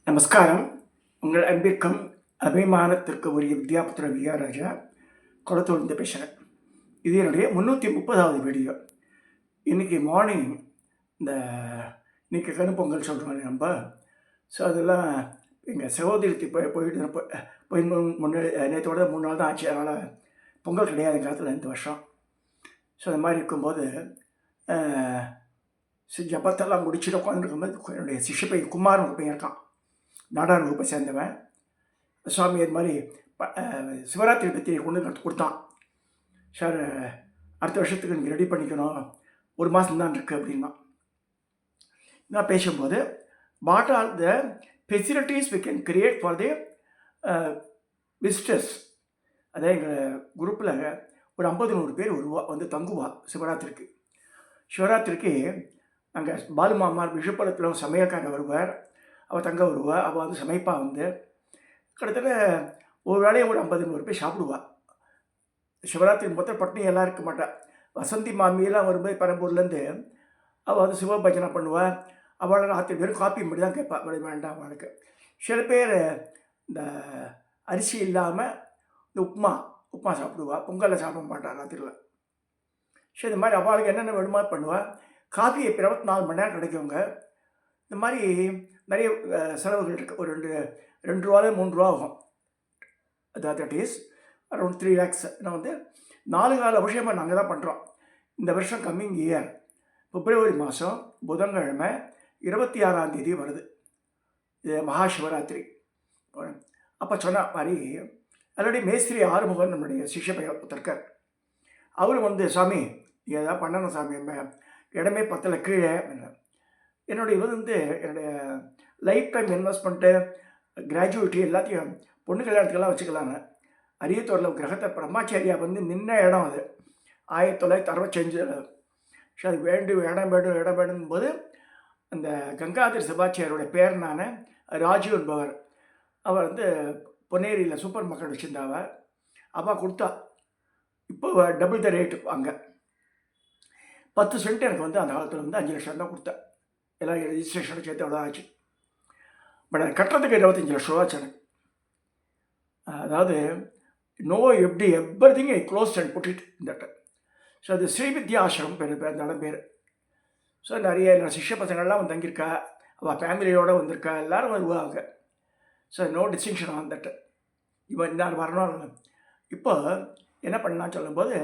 நமஸ்காரம். உங்கள் அன்பிற்கும் அபிமானத்திற்கு உரிய வித்யாபுத்திர வித்யாராஜா குளத்தூர்ந்து பேசுகிறேன். இது என்னுடைய 330வது வீடியோ. இன்றைக்கி மார்னிங் இந்த இன்றைக்கி கரும்பொங்கல் சொல்கிறோம் நம்ம. ஸோ அதெல்லாம் எங்கள் சகோதரிக்கு போயிட்டு போய் நேற்றோட 3 நாள் தான் ஆச்சு. அதனால் பொங்கல் கிடையாது காலத்தில் இந்த வருஷம். ஸோ அந்த மாதிரி இருக்கும்போது ஜபத்தெல்லாம் முடிச்சுட்டு உட்காந்துருக்கும்போது என்னுடைய சிஷ்ய குமார் ஒரு பையன் இருக்கான், நாடார் வகுப்பை சேர்ந்தவன். சுவாமி இது மாதிரி சிவராத்திரி பற்றி கொண்டு கொடுத்தான். சார், அடுத்த வருஷத்துக்கு நீங்கள் ரெடி பண்ணிக்கணும், 1 மாதம் தான் இருக்குது அப்படின்னா. நான் பேசும்போது what are the facilities we can create for the visitors. அதே எங்கள் குரூப்பில் ஒரு 50-100 பேர் வந்து தங்குவா சிவராத்திரிக்கு. சிவராத்திரிக்கு அங்கே பாலுமாமார் விஷப்படத்தில் சமயக்காரர் வருவார், அவள் தங்க வருவாள். அவள் வந்து சமைப்பா. வந்து கிட்டத்தட்ட ஒரு வேளையை ஒரு 50-100 பேர் சாப்பிடுவாள். சிவராத்திரி மொத்தம் பட்டினி எல்லாம் இருக்க மாட்டாள். வசந்தி மாமியெல்லாம் வரும்போது பெரம்பூர்லேருந்து அவள் வந்து சிவ பஜனை பண்ணுவாள். அவள் ராத்திரி வெறும் காப்பி மட்டும் தான் கேட்பாள், விட வேண்டாம் அவளுக்கு. சில பேர் இந்த அரிசி இல்லாமல் இந்த உப்புமா சாப்பிடுவாள், பொங்கலில் சாப்பிட மாட்டாள் ராத்திரியில். சரி, இந்த மாதிரி அவளுக்கு என்னென்ன வேணுமா பண்ணுவாள். காஃபி 24 மணி நேரம் கிடைக்குங்க. இந்த மாதிரி நிறைய செலவுகள் இருக்குது. ஒரு 2 ரூபாவில் 3 ரூபா ஆகும். That is around 3 lakhs. நான் வந்து 4 கால அபிஷேகம் நாங்கள் தான் பண்ணுறோம். இந்த வருஷம் கம்மிங் இயர் பிப்ரவரி மாதம் புதன்கிழமை 26ஆம் தேதி வருது. இது மகா சிவராத்திரி. அப்போ சொன்ன மாதிரி ஆல்ரெடி மேஸ்திரி ஆறுமுகன் நம்மளுடைய சிஷ்ய பையன். அவர் வந்து, சாமி ஏதாவது பண்ணணும் சாமி, இடமே பத்தலை கீழே. என்னுடைய வந்து என்னுடைய லைஃப் டைம் இன்வெஸ்ட்மெண்ட்டு, கிராஜுவேட்டி எல்லாத்தையும் பொண்ணு கல்யாணத்துக்கெல்லாம் வச்சுக்கலான்னு அரியத்தூரில் கிரகத்தை பிரம்மாச்சாரியா வந்து நின்ன இடம் அது 1965. ஸோ அது இடம் வேணும் போது அந்த கங்காதர் சிவாச்சியாரோட பேர் நான் ராஜு என்பவர், அவர் வந்து பொன்னேரியில் சூப்பர் மார்க்கெட் வச்சுருந்தாவ. அவள் கொடுத்தா. இப்போ டபுள் த ரேட்டு. அங்கே 10 சென்ட் எனக்கு வந்து அந்த காலத்தில் வந்து 5 லட்சம் தான் கொடுத்தேன். எல்லாம் ரெஜிஸ்ட்ரேஷனை சேர்த்து அவ்வளோ ஆச்சு. பட் அது கட்டுறதுக்கு 25 லட்ச ரூபா ஆச்சு எனக்கு. அதாவது no everything I close and put it that. So அது ஸ்ரீவித்யா ஆசிரமம் பேர், அந்த இடம் பேர். ஸோ நிறைய சிஷ்ய பசங்கள்லாம் வந்து தங்கியிருக்கா, அவள் ஃபேமிலியோடு வந்திருக்கா, எல்லோரும் வருவாங்க. So no distinction on that. இவன் இன்னார் வரணும். இப்போ என்ன பண்ணலான்னு சொல்லும்போது,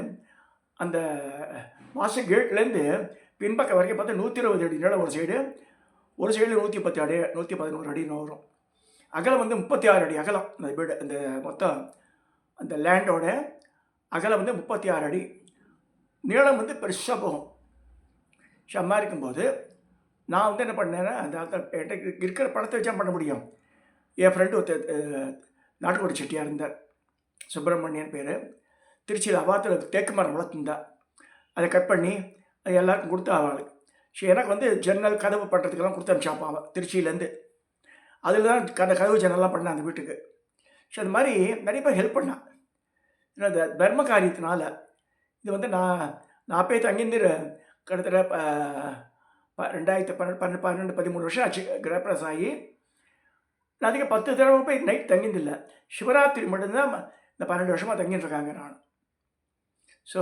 அந்த வாச கேட்லேருந்து பின்பக்கம் வரைக்கும் பார்த்தா 120 அடி நீளம் ஒரு சைடு 110 அடி, 111 அடின்னு வரும். அகலம் வந்து 36 அடி அகலம். அந்த வீடு, அந்த மொத்தம் அந்த லேண்டோட அகலம் வந்து 36 அடி, நீளம் வந்து பெருசாக போகும். ஷம்மா இருக்கும்போது நான் வந்து என்ன பண்ணேன்னா, அந்த என்கிட்ட இருக்கிற பணத்தை வச்சா பண்ண முடியும். என் ஃப்ரெண்டு ஒருத்தர் நாட்டுக்கோட்டை செட்டியாக இருந்தார், சுப்பிரமணியன் பேர். திருச்சியில் அவாத்தில் தேக்கு மரம் வளர்த்துருந்தா. அதை கட் பண்ணி அது எல்லாருக்கும் கொடுத்தா அவளுக்கு. ஸோ எனக்கு வந்து ஜன்னல் கதவு பண்ணுறதுக்கெல்லாம் கொடுத்து அனுப்பிச்சாப்பா அவள் திருச்சியிலேருந்து. அதில் தான் அந்த கதவு ஜன்னல்லாம் பண்ணேன் அந்த வீட்டுக்கு. ஸோ அது மாதிரி நிறைய பேர் ஹெல்ப் பண்ணான். ஏன்னா இந்த தர்ம காரியத்தினால இது வந்து நான் போய் தங்கிருந்து கிட்டத்தட்ட 2012 13 வருஷம் ஆச்சு கிரகப்பிரவேசம் ஆகி. நான் அதிக 10 தடவை போய் நைட் தங்கியிருந்தில்லை. சிவராத்திரி மட்டும்தான் இந்த 12 வருஷமாக தங்கிட்டு இருக்காங்க நான். ஸோ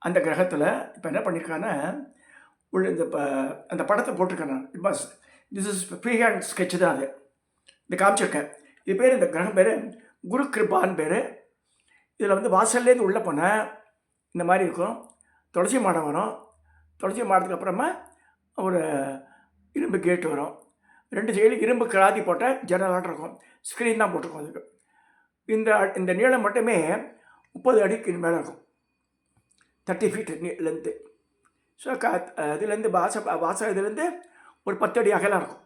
அந்த கிரகத்தில் இப்போ என்ன பண்ணியிருக்காங்கன்னா, உள்ள இந்த அந்த படத்தை போட்டிருக்கேன் நான். This is free hand sketch தான் அது. இந்த காமிச்சிருக்கேன். இது பேர், இந்த கிரகம் பேர் குரு கிருபான்னு பேர். இதில் வந்து வாசல்லேருந்து உள்ளே போனால் இந்த மாதிரி இருக்கும். துளசி மாடம் வரும். துளசி மாடத்துக்கு அப்புறமா ஒரு இரும்பு கேட்டு வரும். 2 சைடு இரும்பு கிராதி போட்ட ஜன்னலாட்டம் இருக்கும். ஸ்க்ரீன் தான் போட்டிருக்கோம் அதுக்கு. இந்த நீளம் மட்டுமே 30 அடிக்கு மேலே இருக்கும், 30 feet லென்த்து. ஸோ அதுலேருந்து வாசல் இதுலேருந்து ஒரு 10 அடி அகலம் இருக்கும்.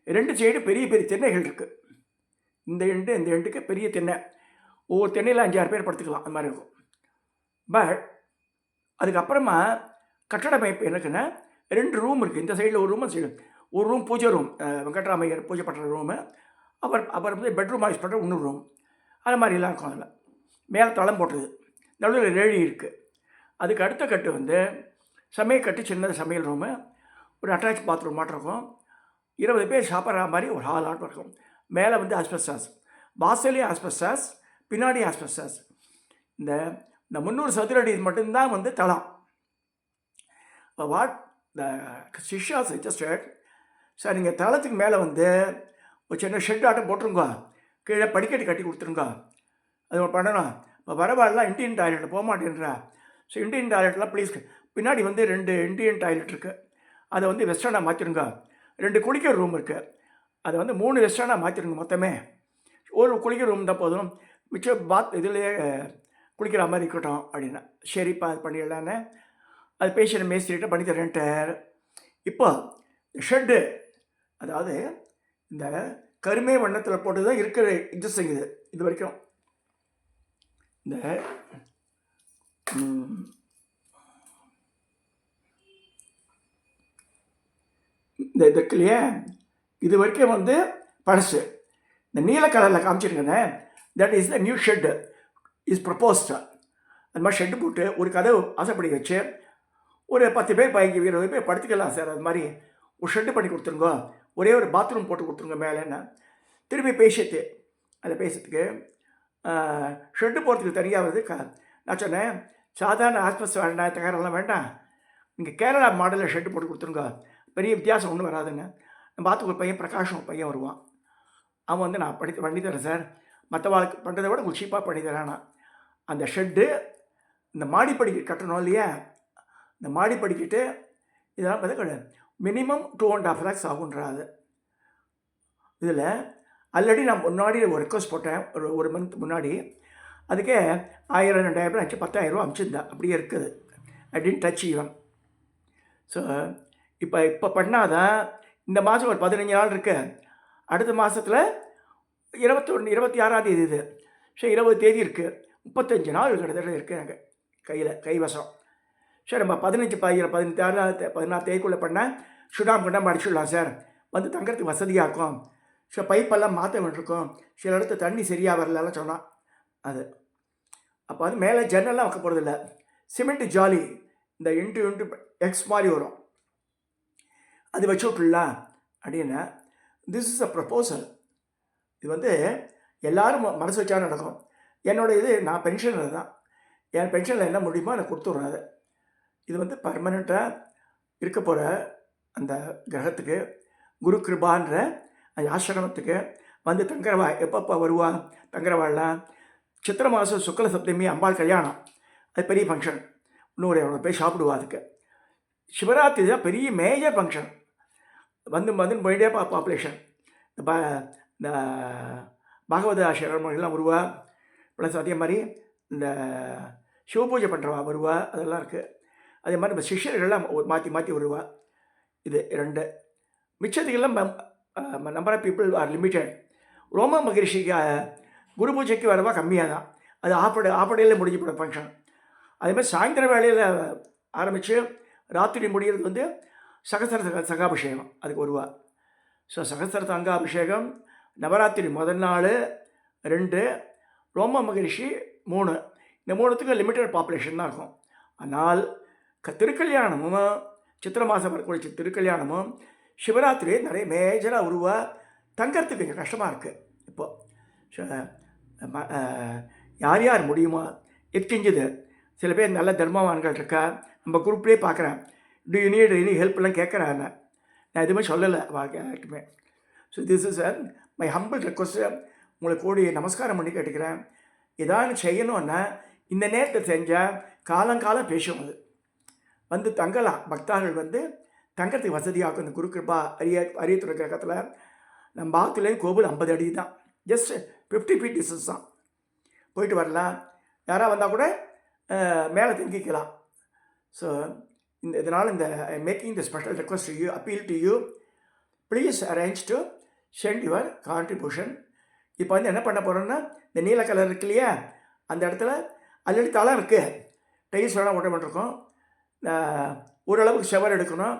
2 சைடு பெரிய பெரிய தென்னைகள் இருக்குது. இந்த எண்டுக்கு பெரிய தென்னை. ஒவ்வொரு தென்னையில் 5-6 பேர் படுத்துக்கலாம், அந்த மாதிரி இருக்கும். பட் அதுக்கப்புறமா கட்டட அமைப்பு எனக்குன்னா 2 ரூம் இருக்குது. இந்த சைடில் ஒரு ரூம், அந்த சைடு ஒரு ரூம் பூஜை ரூம், வெங்கட்ராமையர் பூஜை பண்ணுற ரூமு. அப்புறம் வந்து பெட்ரூம் யூஸ் பண்ணுற இன்னொரு ரூம். அது மாதிரிலாம் இருக்கும். அதில் மேலே தளம் போட்டது, நடுவில் ரேழி இருக்குது. அதுக்கு அடுத்த கட்டு வந்து சமையல் கட்டு, சின்னது சமையல் ரூமு, ஒரு அட்டாச் பாத்ரூம் மாட்டிருக்கும். 20 பேர் சாப்பிட்ற மாதிரி ஒரு ஹால் ஆட்டம் இருக்கும். மேலே வந்து ஆஸ்பெஸ்டாஸ், வாசல்லையும் ஆஸ்பெஸ்டாஸ், பின்னாடி ஆஸ்பெஸ்டாஸ். இந்த இந்த 300 சதுர அடி மட்டும்தான் வந்து தளம். வாட் த சிஷ்யா சஜஸ்டட், சார் நீங்கள் தளத்துக்கு மேலே வந்து ஒரு சின்ன ஷெட் ஆட்டம் போட்டுருங்க, கீழே படிக்கட்டு கட்டி கொடுத்துருங்க. அது பண்ணணும். இப்போ வரவாடெலாம் இண்டியன் டாய்லெட்டில் போக மாட்டேன்றா. ஸோ இண்டியன் டாய்லெட்லாம் ப்ளீஸ், பின்னாடி வந்து 2 இண்டியன் டாய்லெட் இருக்குது, அதை வந்து வெஸ்டர்னாக மாற்றிடுங்க. 2 குளிக்கிற ரூம் இருக்குது, அதை வந்து 3 வெஸ்டர்னாக மாற்றிடுங்க. மொத்தமே ஒரு குளிக்கிற ரூம் தான் போதும், மிச்சம் பாத் இதுலேயே குளிக்கிற மாதிரி இருக்கட்டும் அப்படின்னா. சரிப்பா அது பண்ணிடலான்னு அது பேசின மேஸ்திரிகிட்ட பண்ணி தரேன்ட்டார். இப்போ ஷெட்டு, அதாவது இந்த கருமே வண்ணத்தில் போட்டு தான் இருக்கிற இன்ட்ரெஸ்டிங் இது வரைக்கும். இந்த இந்த இதுக்கு இல்லையா, இது வரைக்கும் வந்து பழசு. இந்த நீல கலரில் காமிச்சிருக்கேனே, that is the new shed is proposed. அது மாதிரி ஷெட்டு போட்டு ஒரு கதவு ஆசைப்படி வச்சு ஒரு 10 பேர் 15 20 பேர் படுத்துக்கலாம் சார். அது மாதிரி ஒரு ஷெட்டு பண்ணி கொடுத்துருங்க, ஒரே ஒரு பாத்ரூம் போட்டு கொடுத்துருங்க மேலேன்னு. திரும்பி பேசிட்டு அதை பேசுறதுக்கு ஷெட்டு போகிறதுக்கு தனியாக வருது. நான் சொன்னேன், சாதாரண ஆஸ்பஸ் வேண்டாம், தகரெல்லாம் வேண்டாம், நீங்கள் கேரளா மாடலில் ஷெட்டு போட்டு கொடுத்துருங்க, பெரிய வித்தியாசம் ஒன்றும் வராதுன்னு. நம்ம பார்த்துக்கு ஒரு பையன் பிரகாஷம் ஒரு பையன் வருவான். அவன் வந்து நான் பண்ணி தரேன் சார், மற்ற வாழ்க்கை பண்ணுறதை விட உங்களுக்கு சீப்பாக பண்ணி தரேன்னா. அந்த ஷெட்டு இந்த மாடிப்படி கட்டணும் இல்லையா, இந்த மாடிப்படிக்கிட்டு இதெல்லாம் பார்த்தா மினிமம் 2.5 lakhs ஆகுன்றாது. இதில் ஆல்ரெடி நான் முன்னாடி ஒரு ரெக்வஸ்ட் போட்டேன், ஒரு மந்த் முன்னாடி. அதுக்கே 1000 2000 ஆச்சு, 10,000 ரூபா அனுப்பிச்சிருந்தேன், அப்படியே இருக்குது. ஐ டென்ட் டச் ஈவன். ஸோ இப்போ பண்ணாதான் இந்த மாதம் ஒரு 15 நாள் இருக்குது, அடுத்த மாதத்தில் 21 26ஆம் தேதி இது. ஸோ 20 தேதி இருக்குது, 35 நாள் கிட்டத்தட்ட இருக்குது எனக்கு கைவசம். சார் நம்ம 15 16 தேதிக்குள்ளே பண்ணால் சுடாம் கொண்டாமல் அடிச்சுடலாம் சார், வந்து தங்கிறதுக்கு வசதியாக இருக்கும். ஸோ பைப்பெல்லாம் மாற்ற வேண்டியிருக்கும், சில இடத்துல தண்ணி சரியாக வரலாம் சொன்னான். அது அப்போ அது மேலே ஜன்னல்லாம் வைக்க போகிறதில்ல, சிமெண்ட் ஜாலி இந்த இன்ட்டு எக்ஸ் மாதிரி வரும், அது வச்சு விட்டுலாம் அப்படின்னா. This is a proposal. இது வந்து எல்லோரும் மனசு வச்சா நடக்கும். என்னோடய இது, நான் பென்ஷனில் தான், என் பென்ஷனில் என்ன முடியுமோ அதை கொடுத்துட்றேன். அது இது வந்து பர்மனெண்ட்டாக இருக்க போகிற அந்த கிரகத்துக்கு, குரு கிருபான்ற அந்த ஆசிரமத்துக்கு வந்து தங்கரவா எப்பப்போ வருவா தங்கரவாள்லாம். சித்திரை மாதம் சுக்ல சப்தமி அம்பாள் கல்யாணம், அது பெரிய ஃபங்க்ஷன், 100 பேர் சாப்பிடுவா. அதுக்கு சிவராத்திரி தான் பெரிய மேஜர் ஃபங்க்ஷன். வந்து போயிட்டே பாப்புலேஷன். இந்த பாகவத ஆசிரமங்கள்லாம் வருவா, ப்ளஸ் அதே மாதிரி இந்த சிவபூஜை பண்ணுறவா வருவா, அதெல்லாம் இருக்குது. அதே மாதிரி நம்ம சிஷ்யர்கள்லாம் மாற்றி வருவா. இது 2. மிச்சத்துக்கெல்லாம் number of people are limited. ரோம மகரிஷிக்கு குரு பூஜைக்கு வரவா கம்மியாக தான், அது ஆப்படையில் முடிஞ்சு போகிற ஃபங்க்ஷன். அதேமாதிரி சாயந்தர வேலையில் ஆரம்பித்து ராத்திரி முடிகிறது வந்து சகசர சங்காபிஷேகம், அதுக்கு வருவா. ஸோ சகசர சங்காபிஷேகம் நவராத்திரி முதல் நாள் 2, ரோம மகரிஷி 3. இந்த 3த்துக்கு லிமிட்டட் பாப்புலேஷன் தான் இருக்கும். ஆனால் திருக்கல்யாணமும் சித்திரை மாதம் வரக்கூடிய திருக்கல்யாணமும் சிவராத்திரி நிறைய மேஜராக உருவா, தங்கறதுக்கு கொஞ்சம் கஷ்டமாக இருக்குது இப்போது. யார் முடியுமோ எத்திஞ்சது. சில பேர் நல்ல தர்மவான்கள் இருக்கா, நம்ம குரூப்லேயே பார்க்குறேன், டு யூ நீட் எனி ஹெல்ப்லாம் கேட்குறாங்க. நான் எதுவுமே சொல்லலை யாருக்குமே. So this is my humble request. உங்களுக்கு கூடி நமஸ்காரம் பண்ணி கேட்டுக்கிறேன். ஏதாவது செய்யணுன்னா இந்த நேரத்தை செஞ்சால் காலங்காலம் பேசும். அது வந்து தங்கலாம், பக்தார்கள் வந்து தங்கறதுக்கு வசதியாகும். இந்த குருக்கிருப்பா அரியத்துறை கிரகத்தில் நம்ம பாத்துலேயும் கோவில் 50 அடி தான், ஜஸ்ட் 50 feet டிஸ்டன்ஸ் தான், போயிட்டு வரலாம். யாராக வந்தால் கூட மேலே தங்கிக்கலாம். ஸோ இதனால் இந்த making the special request to you, appeal to you, please arrange to send your contribution. இப்போ வந்து என்ன பண்ண போகிறோன்னா, இந்த நீல கலர் இருக்கு இல்லையா, அந்த இடத்துல ஆல்ரெடி தளம் இருக்குது, டைல்ஸ் வேணால் ஓட்ட பண்ணிருக்கோம், ஓரளவுக்கு செவர் எடுக்கணும்,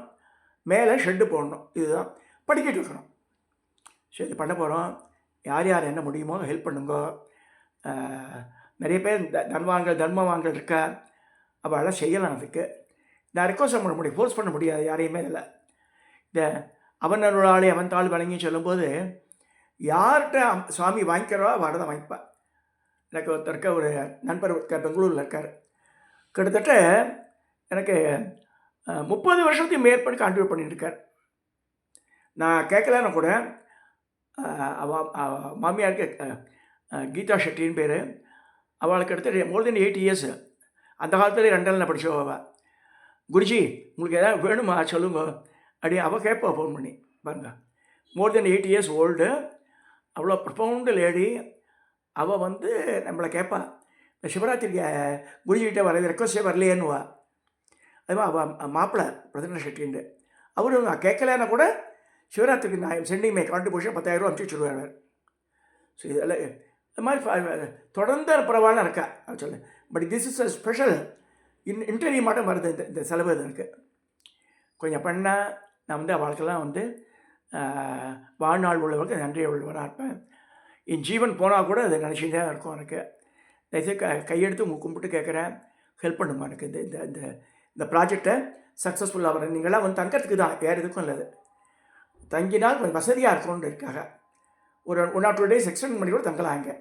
மேலே ஷெட்டு போடணும், இதுதான் படிக்கிட்டு இருக்கணும். ஸோ இது பண்ண போகிறோம். யார் என்ன முடியுமோ ஹெல்ப் பண்ணுங்க. நிறைய பேர் தர்மவான்கள் இருக்கா, அவெல்லாம் செய்யலாம். அதுக்கு நான் ரெக்வஸ்ட் பண்ண முடியும், ஃபோர்ஸ் பண்ண முடியாது யாரையுமே. இதில் இந்த அவன் அருளாளே அவன் தாள் வழங்கி சொல்லும்போது யார்கிட்ட சுவாமி வாங்கிக்கிறோ அவரை தான் வாங்கிப்பான். எனக்கு ஒருத்தர் ஒரு நண்பர் பெங்களூரில் இருக்கார். கிட்டத்தட்ட எனக்கு 30 வருஷத்துக்கு மேற்பட்டு கான்ட்ரிபியூட் பண்ணியிருக்கார். நான் கேட்கலன்னா கூட மாமியாருக்கு கீதா ஷெட்டின்னு பேர். அவளுக்கு எடுத்து மோர் தென் 8 இயர்ஸ். அந்த காலத்தில் 2 படித்தவ. குருஜி உங்களுக்கு எதாவது வேணுமா சொல்லுங்க அப்படி அவள் கேட்பா ஃபோன் பண்ணி பாருங்க. மோர் தென் 8 இயர்ஸ் ஓல்டு. அவ்வளோ ப்ரொஃபவுண்டு லேடி. அவள் நம்மளை கேட்பா, இந்த சிவராத்திரிக்கு குருஜிகிட்ட வரது ரெக்வஸ்டே வரலையேன்னுவா. அதுமாதிரி அவள் மாப்பிள்ளை பிரதன ஷெட்டின்னு அவரும் நான் கேட்கலன்னா கூட சிவராத்திரிக்கு நான் சென்டிங் மை கான்ட்ரிபியூஷன் 10,000 அனுப்பிச்சி வச்சுருவார். ஸோ இதெல்லாம் இது மாதிரி தொடர்ந்து பரவாயில்ல இருக்கா சொல்லு. But this is a special interview மட்டும் வருது. இந்த செலவு எனக்கு கொஞ்சம் பண்ணால் நான் அவளுக்கெல்லாம் வாழ்நாள் உள்ளவர்களுக்கு நன்றியை உள்ளவராக இருப்பேன். என் ஜீவன் போனால் கூட அதை நினச்சிட்டு தான் இருக்கும். எனக்கு தயவுசெய்து கையெடுத்து கும்பிட்டு கேட்குறேன், ஹெல்ப் பண்ணுமா எனக்கு இந்த இந்த இந்த ப்ராஜெக்டை சக்ஸஸ்ஃபுல்லாக வர. நீங்களாம் தங்கிறதுக்கு தான், வேறு எதுக்கும் இல்லை. தங்கினால் கொஞ்சம் வசதியாக இருக்கும்னு இருக்காங்க. ஒரு 1 or 2 days எக்ஸ்டெண்ட் பண்ணி கூட தங்கலாம். இங்கே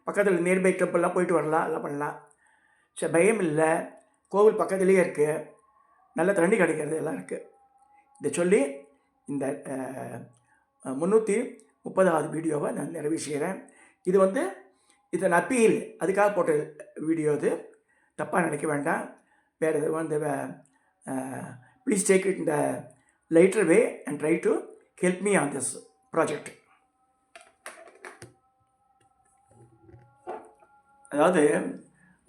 பக்கத்தில் நியர்பை டெம்பிள்லாம் போயிட்டு வரலாம், எல்லாம் பண்ணலாம். சரி, பயம் இல்லை. கோவில் பக்கத்துலேயே இருக்குது, நல்ல தண்ணி கிடைக்கிறது எல்லாம் இருக்குது. இதை சொல்லி இந்த 330வது வீடியோவை நான் நிறைவு செய்கிறேன். இது இதன் அப்பீல் அதுக்காக போட்ட வீடியோ. இது தப்பாக நினைக்க வேண்டாம். வேறு எது ப்ளீஸ் டேக் இட் இந்த lighter way and try to help me on this project. அதாவது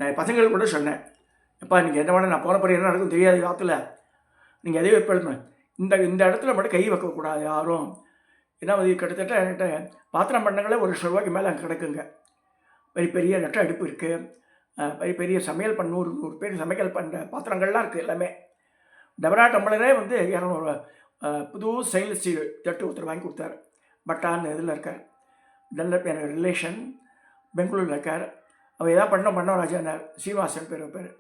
நான் பசங்களுக்கு கூட சொன்னேன், எப்பா நீங்கள் என்ன வேணால் நான் போன பிறகு என்ன நடக்கும் தெரியாது காலத்தில், நீங்கள் எதையும் வைப்பழுங்க, இந்த இடத்துல மட்டும் கை வைக்கக்கூடாது யாரும். ஏன்னா கிட்டத்தட்ட என்கிட்ட பாத்திரம் பண்ணங்களே ஒரு 1,00,000 ரூபாய்க்கு மேலே அங்கே கிடக்குங்க. பெரிய பெரிய நெட்ட அடுப்பு இருக்குது, பெரிய பெரிய சமையல் பண்ண 100 பேர் சமையல் பண்ணுற பாத்திரங்கள்லாம் இருக்குது எல்லாமே. டபரா டம்ளரே 200 புது ஸ்டெயின்லெஸ் ஸ்டீல் தட்டு ஒருத்தர் வாங்கி கொடுத்தாரு. பட்டான்னு இதில் இருக்கார். டன்லப் எனக்கு ரிலேஷன் பெங்களூரில் இருக்கார். அவர் எதாவது பண்ணவராஜானார். சீனிவாசன் பேர்.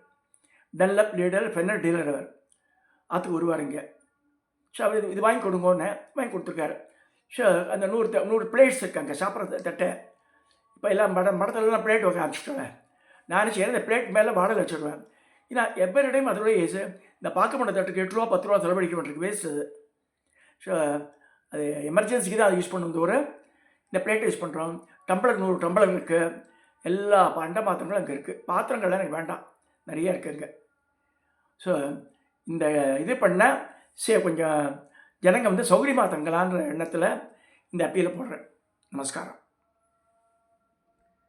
Dunlop leader Fenner dealer. அவர் ஆற்றுக்கு வருவார் இங்கே. ஸோ அவர் இது வாங்கி கொடுங்கன்னு வாங்கி கொடுத்துருக்காரு. ஸோ அந்த 100 பிளேட்ஸ் இருக்காங்க சாப்பிட்ற தட்டை. இப்போ எல்லாம் மடத்துலலாம் பிளேட் வைக்க ஆரம்பிச்சிட்டேன். நான் செய்கிறேன், இந்த பிளேட் மேலே வாடகை வச்சுருவேன். ஏன்னா எவ்வளோ டைம் அதோட ஏசு இந்த பார்க்க மாட்ட தட்டுக்கு 8 ரூபா 10 ரூபா செலவழிக்க மாட்டேருக்கு, வேஸ்ட் அது. ஸோ அது எமர்ஜென்சிக்கு தான் அதை யூஸ் பண்ணும். இந்த பிளேட்டை யூஸ் பண்ணுறோம். டம்ளர் 100 டம்ளர் இருக்குது. எல்லா பண்ட பாத்திரங்களும் அங்கே இருக்குது. பாத்திரங்கள்லாம் எனக்கு வேண்டாம், நிறைய இருக்குங்க. ஸோ இந்த இது பண்ணால் கொஞ்சம் ஜனங்க சௌகரியமாக தங்கலான்ற எண்ணத்தில் இந்த அப்பீலை போடுறேன். நமஸ்காரம்.